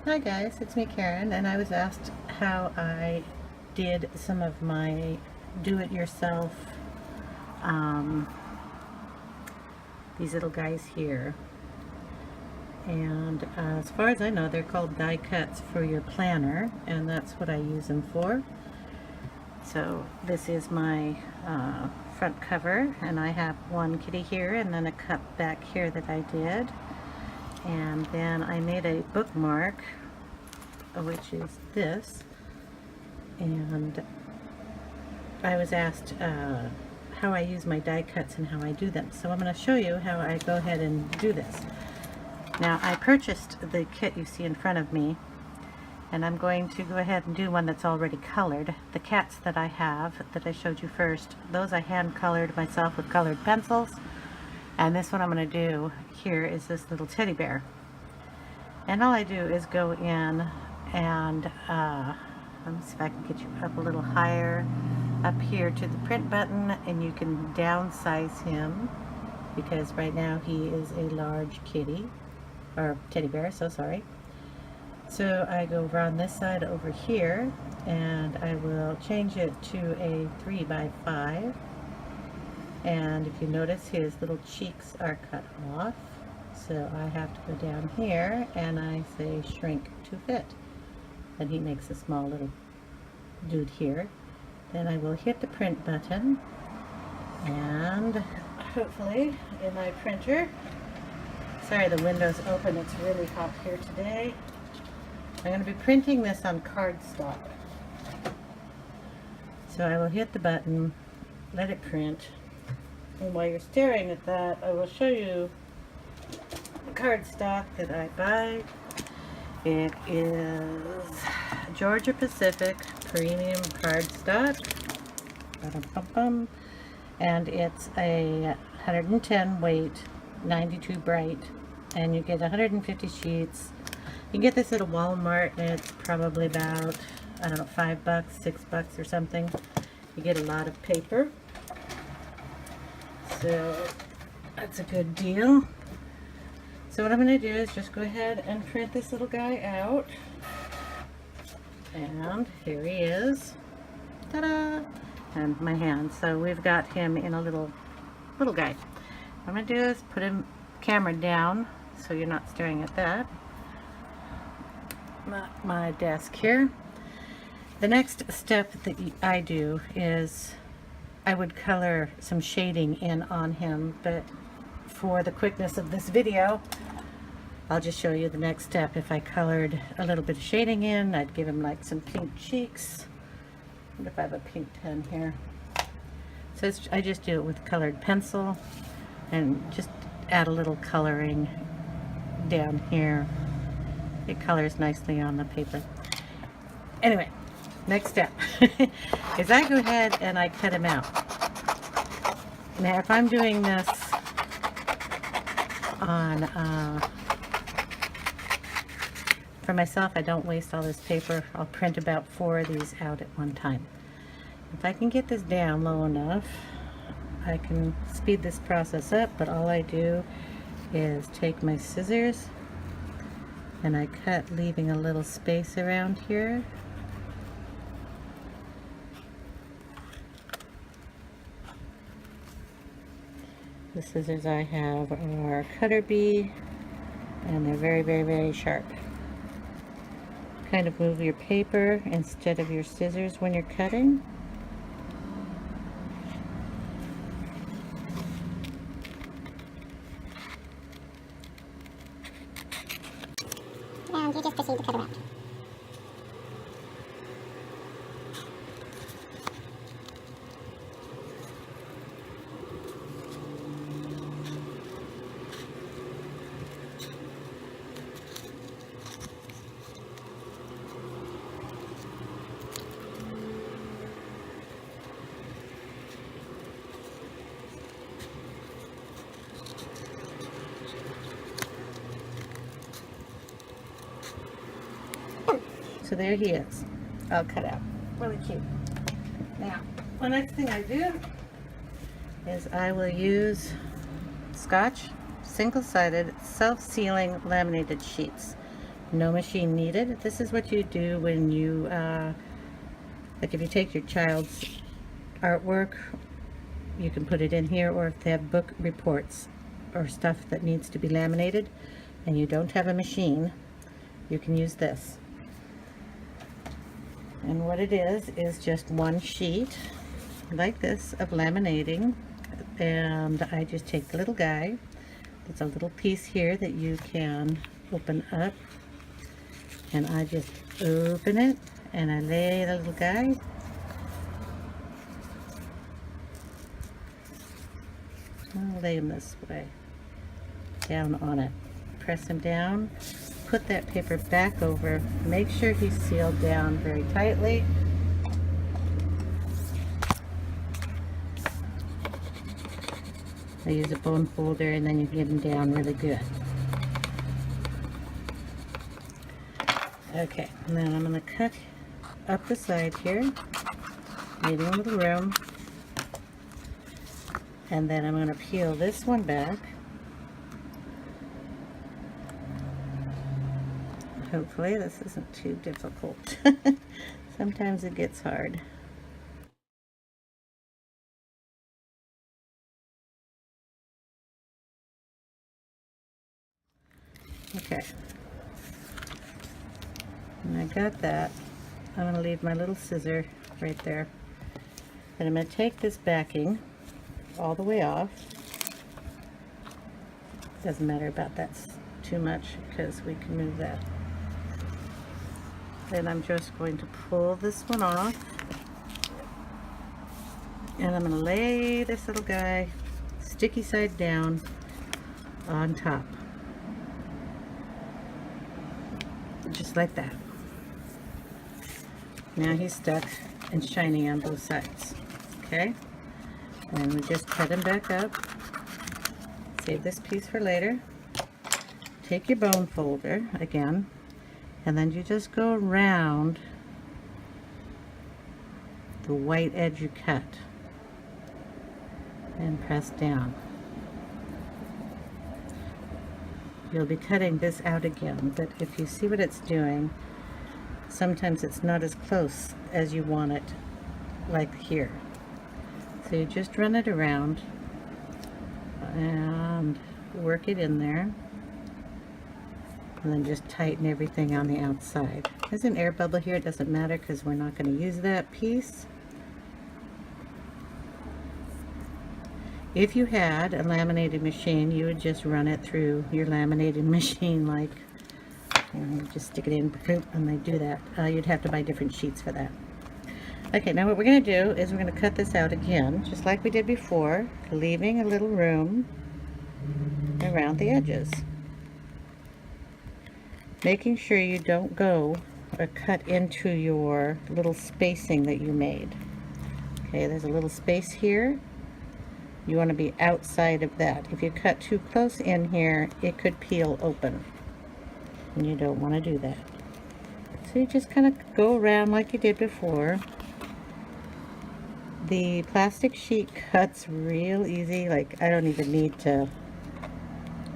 Hi guys, it's me Karen, and I was asked how I did some of my do-it-yourself, um, these little guys here. And as far as I know, they're called die cuts for your planner, and that's what I use them for. So this is my front cover, and I have one kitty here and then a cup back here that I did. And then I made a bookmark, which is this, and I was asked how I use my die cuts and how I do them. So I'm going to show you how I go ahead and do this. Now I purchased the kit you see in front of me, and I'm going to go ahead and do one that's already colored. The cats that I have that I showed you first, those I hand colored myself with colored pencils, and this one I'm going to do here is this little teddy bear. And all I do is go in and let me see if I can get you up a little higher, up here to the print button, and you can downsize him because right now he is a large kitty, or teddy bear, so sorry. So I go over on this side over here, and I will change it to a 3 by 5. And if you notice, his little cheeks are cut off. So I have to go down here and I say shrink to fit. And he makes a small little dude here. Then I will hit the print button, and hopefully in my printer, sorry the window's open, it's really hot here today. I'm going to be printing this on cardstock. So I will hit the button, let it print, and while you're staring at that, I will show you the cardstock that I buy. It is Georgia Pacific Premium Cardstock, and it's a 110 weight, 92 bright, and you get 150 sheets. You can get this at a Walmart, and it's probably about, I don't know, $5, $6 or something. You get a lot of paper, so that's a good deal. So what I'm going to do is just go ahead and print this little guy out. And here he is. Ta-da! And my hand. So we've got him in a little guy. What I'm going to do is put him camera down so you're not staring at that. My desk here. The next step that I do is I would color some shading in on him, but for the quickness of this video, I'll just show you the next step. If I colored a little bit of shading in, I'd give him like some pink cheeks. What if I have a pink pen here? So I just do it with colored pencil and just add a little coloring down here. It colors nicely on the paper. Anyway, next step is I go ahead and I cut him out. Now if I'm doing this on for myself, I don't waste all this paper. I'll print about 4 of these out at one time. If I can get this down low enough, I can speed this process up, but all I do is take my scissors and I cut, leaving a little space around here. The scissors I have are Cutter Bee, and they're very, very, very sharp. Kind of move your paper instead of your scissors when you're cutting. And you just proceed to cut around. So there he is, all cut out. Really cute. Now, the next thing I do is I will use Scotch single-sided self-sealing laminated sheets. No machine needed. This is what you do when you, like if you take your child's artwork, you can put it in here, or if they have book reports or stuff that needs to be laminated and you don't have a machine, you can use this. And what it is just one sheet like this of laminating, and I just take the little guy. There's a little piece here that you can open up, and I just open it and I lay the little guy I'll lay him this way, down on it. Press him down, put that paper back over, make sure he's sealed down very tightly. I use a bone folder, and then you get him down really good. Okay, and then I'm going to cut up the side here, leaving a little room. And then I'm going to peel this one back. Hopefully this isn't too difficult. Sometimes it gets hard. Okay. And I got that. I'm going to leave my little scissor right there. And I'm going to take this backing all the way off. Doesn't matter about that too much because we can move that. Then I'm just going to pull this one off, and I'm going to lay this little guy sticky side down on top, just like that. Now he's stuck and shiny on both sides. Okay, and we just cut him back up. Save this piece for later. Take your bone folder again, and then you just go around the white edge you cut and press down. You'll be cutting this out again, but if you see what it's doing, sometimes it's not as close as you want it, like here. So you just run it around and work it in there, and then just tighten everything on the outside. There's an air bubble here, it doesn't matter because we're not going to use that piece. If you had a laminated machine, you would just run it through your laminated machine, like, and just stick it in, and they do that. You'd have to buy different sheets for that. Okay, now what we're going to do is we're going to cut this out again, just like we did before, leaving a little room around the edges. Making sure you don't go or cut into your little spacing that you made. Okay, there's a little space here. You want to be outside of that. If you cut too close in here, it could peel open, and you don't want to do that. So you just kind of go around like you did before. The plastic sheet cuts real easy, like I don't even need to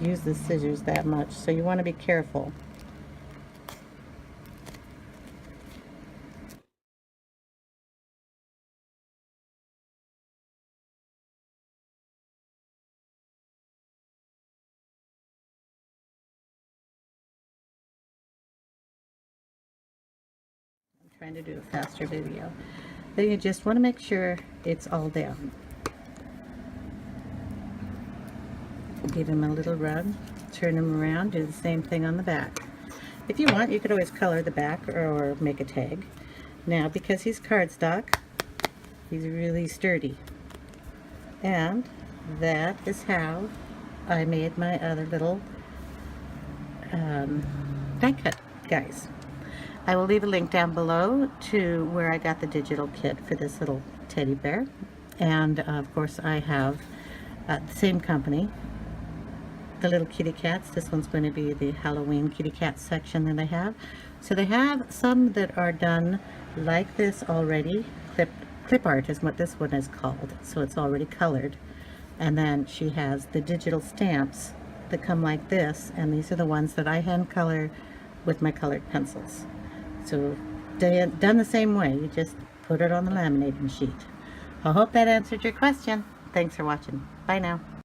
use the scissors that much, so you want to be careful. I'm trying to do a faster video. Then you just want to make sure it's all down. Give him a little rub, turn him around, do the same thing on the back. If you want, you could always color the back or make a tag. Now, because he's cardstock, he's really sturdy. And that is how I made my other little die cut guys. I will leave a link down below to where I got the digital kit for this little teddy bear. And of course I have the same company, the little kitty cats. This one's going to be the Halloween kitty cat section that I have. So they have some that are done like this already. Clip art is what this one is called. So it's already colored. And then she has the digital stamps that come like this, and these are the ones that I hand color with my colored pencils. So done the same way, you just put it on the laminating sheet. I hope that answered your question. Thanks for watching. Bye now.